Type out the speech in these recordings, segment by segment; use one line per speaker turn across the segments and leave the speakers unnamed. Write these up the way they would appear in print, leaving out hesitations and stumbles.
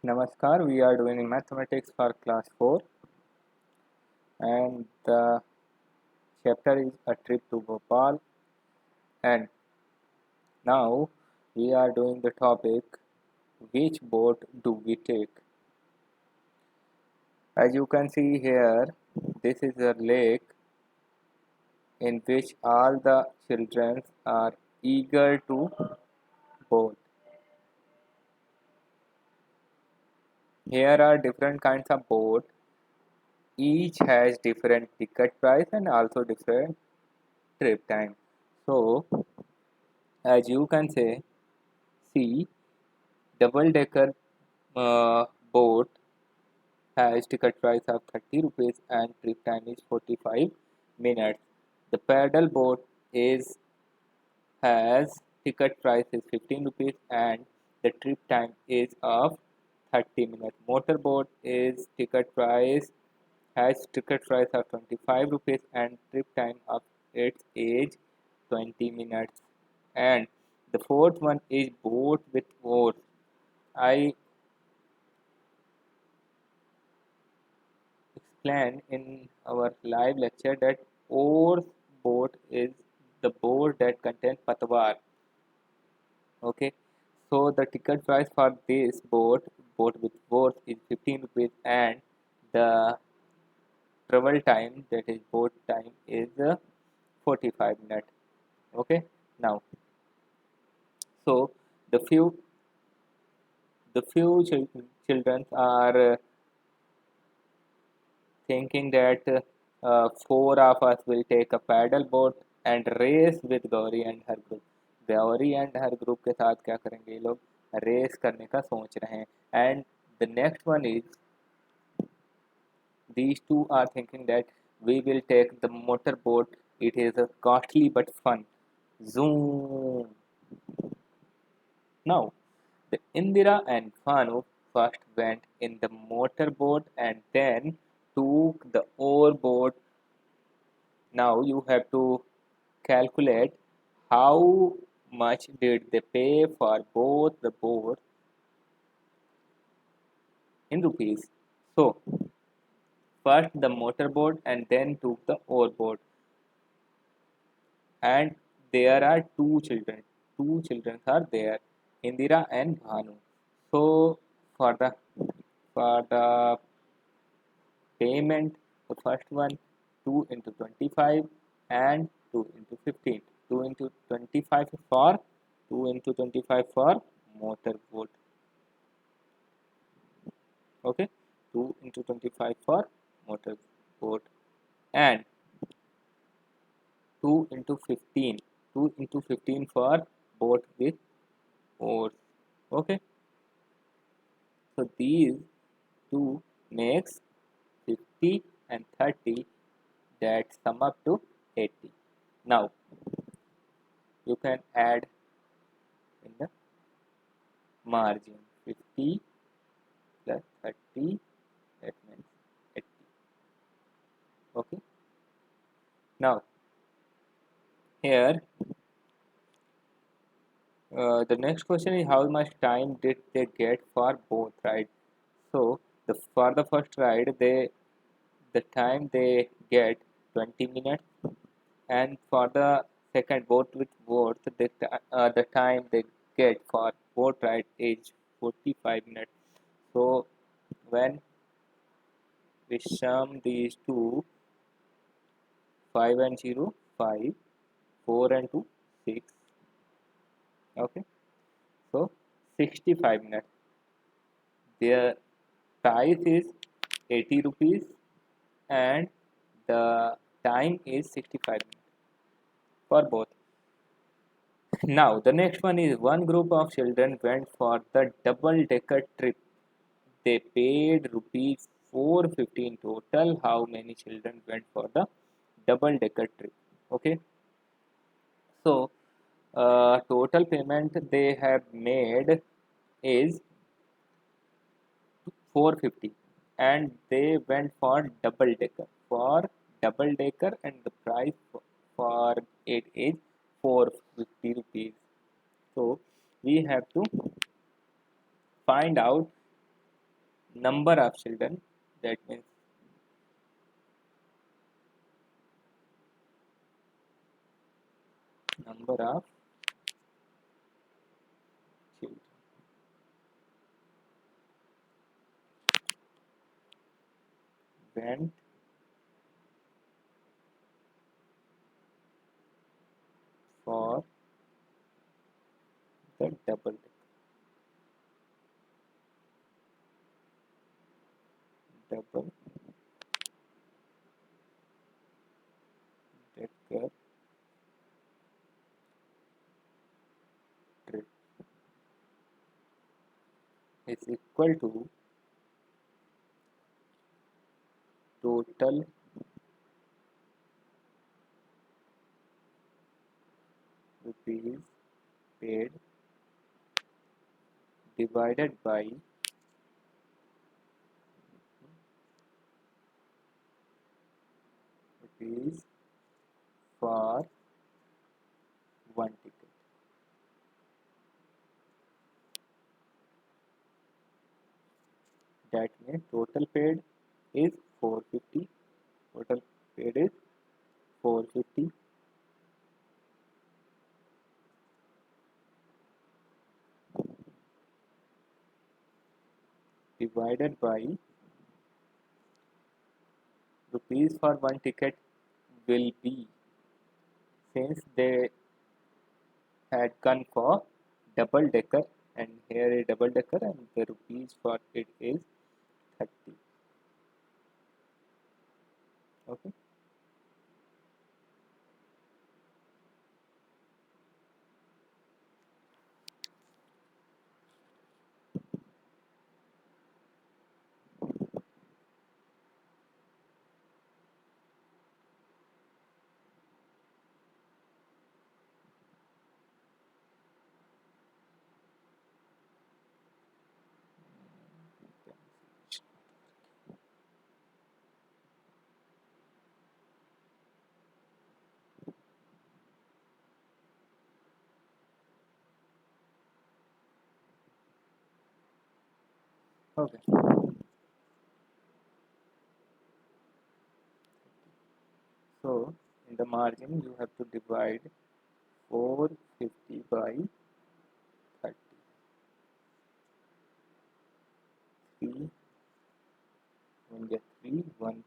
Namaskar, we are doing mathematics for class 4 and the chapter is a trip to Bhopal, and now we are doing the topic which boat do we take. As you can see here, this is a lake in which all the children are eager to boat. Here are different kinds of boat. Each has different ticket price and also different trip time. So as you can see double decker boat has ticket price of 30 rupees and trip time is 45 minutes. The paddle boat is has ticket price is 15 rupees and the trip time is of 30 minutes. Motorboat is ticket price has ticket price of 25 rupees and trip time of its age 20 minutes. And the fourth one is boat with oars. I explained in our live lecture that oars boat is the boat that contains patwar. Okay, so the ticket price for this boat with oars is 15 rupees and the travel time, that is boat time, is 45 minutes. Okay, now so the children are thinking that four of us will take a paddle boat and race with Gauri and her group. Gauri and her group के साथ क्या करेंगे ये लोग race करने का सोच रहे हैं and the next one is these two are thinking that we will take the motor boat. It is a costly but fun. Zoom. Now the Indira and Bhanu first went in the motor boat and then took the oar boat. Now you have to calculate how much did they pay for both the boats in rupees. So first the motor boat and then took the oar boat. And there are two children. Two children are there, Indira and Bhanu. So for the payment, the first one 2 into 25 and 2 into 15. 2 into 25 for 2 into 25 for motor boat. Okay, 2 into 25 for motor boat and 2 into 15. 2 into 15 for boat with oars. Okay, so these two makes 50 and 30, that sum up to 80. Now you can add in the margin 50 plus 30, that means 80. Okay, now here the next question is how much time did they get for both rides. So for the first ride the time they get 20 minutes, and for the second boat with boat the time they get for boat ride is 45 minutes. So when we sum these two, 5 and 0 5, 4 and 2 6. Okay, so 65 minutes. Their price is 80 rupees and the time is 65 minutes for both. Now the next one is one group of children went for the double decker trip. They paid rupees 450 in total. How many children went for the double decker trip? Okay, so total payment they have made is 450 and they went for double decker and the price for it is 450 rupees. So we have to find out number of children, that means number of children went for the double decker trip is equal to total rupees paid divided by rupees for one ticket. That means total paid is 450. Total paid is 450 divided by rupees for one ticket will be, since they had gone for double decker, and here is double decker and the rupees for it is 30. Okay. Okay. So in the margin you have to divide 450 by 30. 3 1 get 3, 1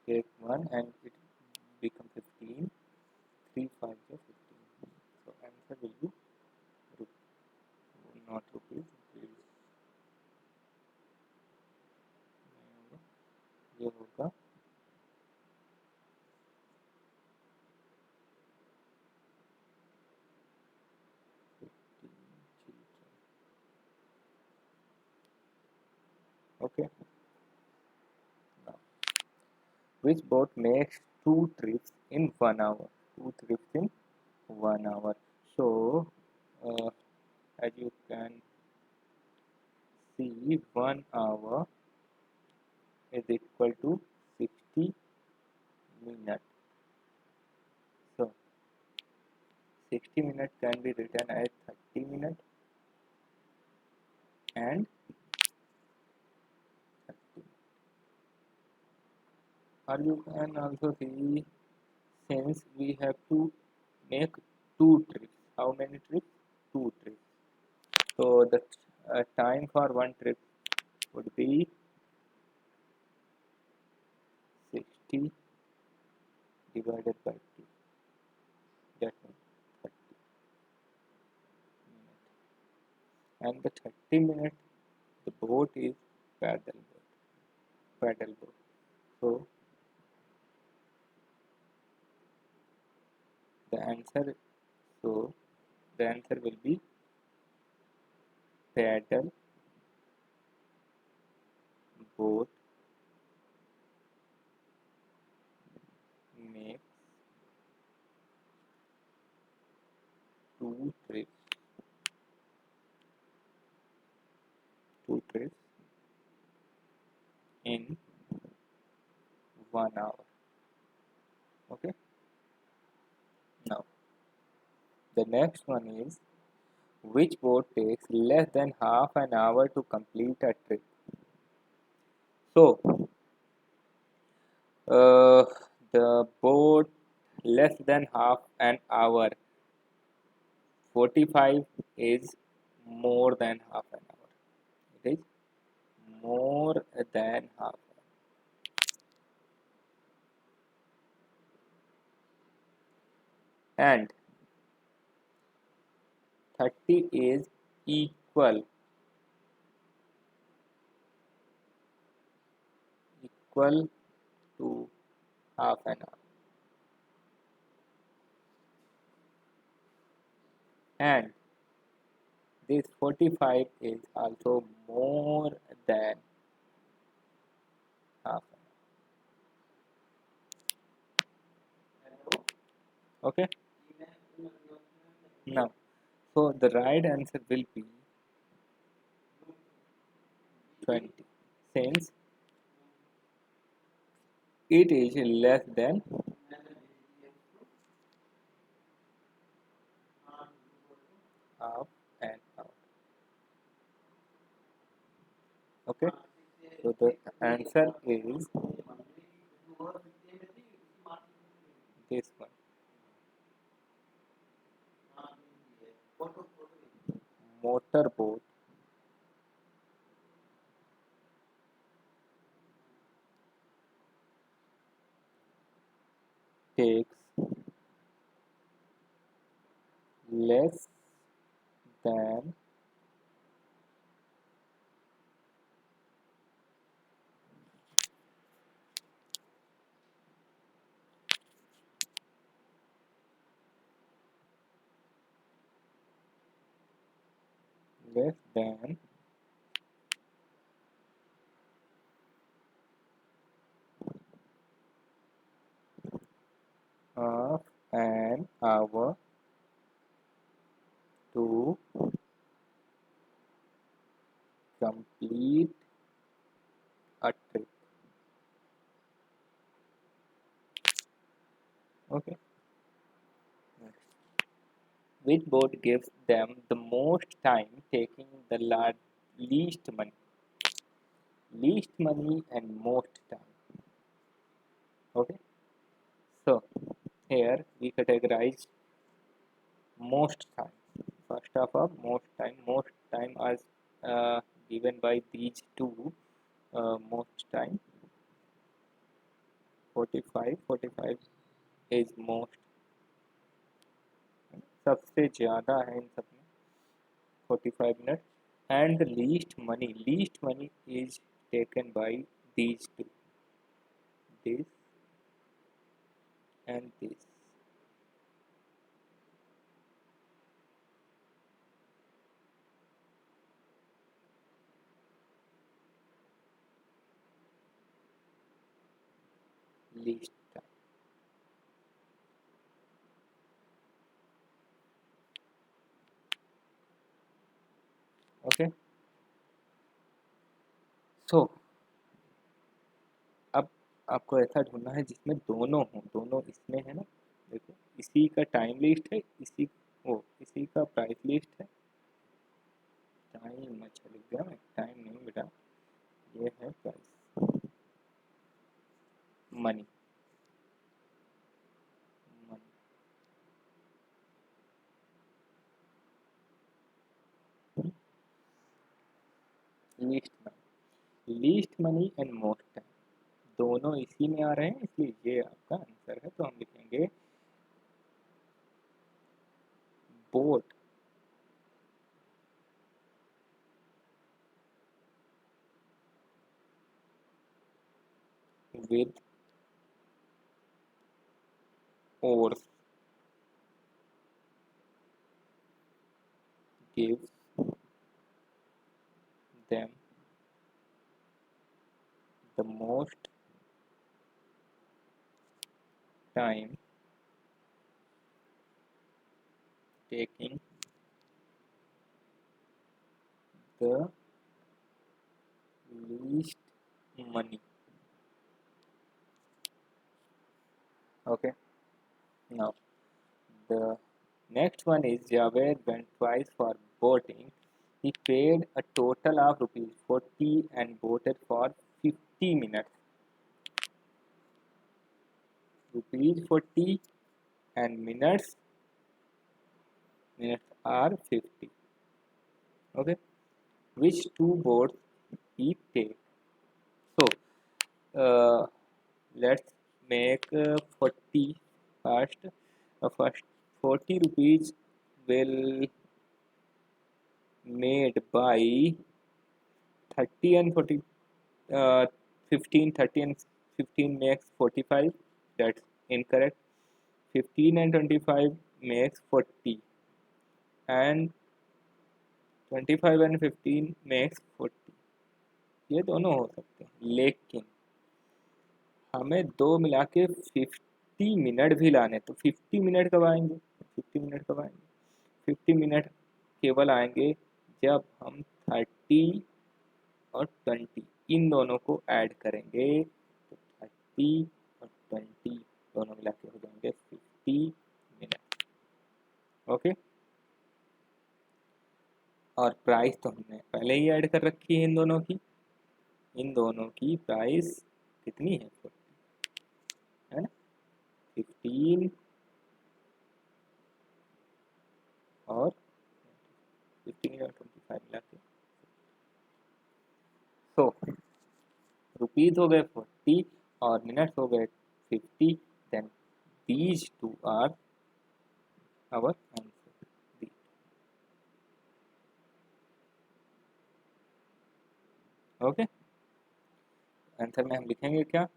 take 1 and it become 15. 3 5 get 15. So answer will be not rupees. ये होगा 15 children. Okay. Now, which boat makes two trips in 1 hour? Two trips in 1 hour. So, as you can see, 1 hour is equal to 60 minutes. So, 60 minutes can be written as 30 minutes and 30. Or you can also see, since we have to make two trips. How many trips? Two trips. So the time for one trip would be 60 divided by 2. That means 30 minutes. And the 30 minutes, the boat is paddle boat. Paddle boat. So the answer, so the answer will be paddle boat makes two trips. Two trips in 1 hour. Okay. Now the next one is, which boat takes less than half an hour to complete a trip? So uh, the boat less than half an hour. 45 is more than half an hour. It is more than half. And 30 is equal to half an hour. And this 45 is also more than half an hour. Okay. Now, so the right answer will be 20, since it is less than half an hour. Okay. So the answer is this one. Motorboat takes less than less than half an hour to complete a trip. Okay. Which boat gives them the most time taking the least money? Least money and most time. Okay. So here we categorize most time. First of all, most time as given by these two. Most time 45 is most, सबसे ज़्यादा है इन सब में 45 minutes. And the least money is taken by these two, this and this. Least time. Okay. So अब आपको ऐसा ढूंढना है जिसमें दोनों हों, दोनों इसमें है ना, देखो इसी का टाइम लिस्ट है, इसी का प्राइस लिस्ट है। टाइम अच्छा लिख दिया मैं, टाइम नहीं बेटा, ये है price. Money least money and most time दोनों इसी में आ रहे हैं, इसलिए ये आपका आंसर है। तो हम लिखेंगे boat with oars gives them the most time taking the least money. Okay, now the next one is Javed went twice for boating. He paid a total of rupees 40 and boated for 50 minutes. Rupees 40 and minutes are 50. Okay, which two boats he take? So let's make 40 first. First 40 rupees will made by 30 and 40, uh, 15, 30 and 15 makes 45. That's incorrect. 15 and 25 makes 40, and 25 and 15 makes 40. ये दोनों हो सकते हैं, लेकिन हमें दो मिला के 50 मिनट भी लाने, तो 50 मिनट कब आएंगे? 50 मिनट कब आएंगे? 50 मिनट केवल आएंगे जब हम 30 और 20 इन दोनों को ऐड करेंगे, तो 30 और 20 दोनों मिला के हो जाएंगे 50 मिनट। ओके, और प्राइस तो हमने पहले ही ऐड कर रखी है इन दोनों की। इन दोनों की प्राइस कितनी है? 40 है ना, 15 और 15 और 25 मिला के। सो रुपीज हो गए 40 और मिनट्स हो गए 50, then these two are our answer. Okay, answer में हम लिखेंगे क्या?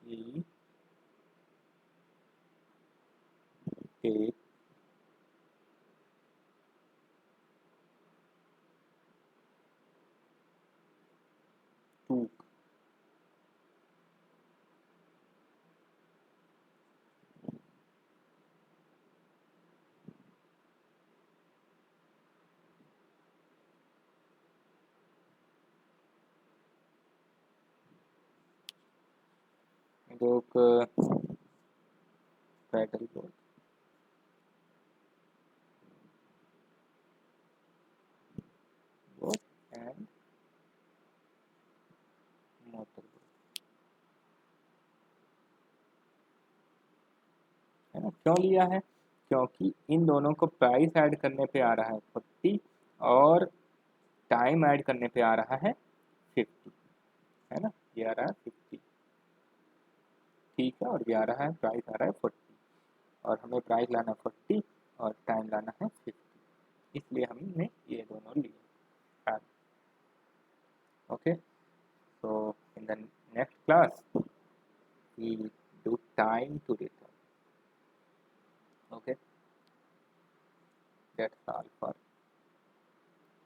E take 2 लोग paddle board, board and motor board, है ना। क्यों लिया है? क्योंकि इन दोनों को प्राइस ऐड करने पे आ रहा है 40 और टाइम ऐड करने पे आ रहा है 50, है ना। ये आ रहा है 50, ठीक है, और ये आ रहा है प्राइस आ रहा है 40, और हमें प्राइस लाना है 40 और टाइम लाना है 50, इसलिए हमने ये दोनों लिए। Okay, so in the next class we do time to return. Okay, that's all for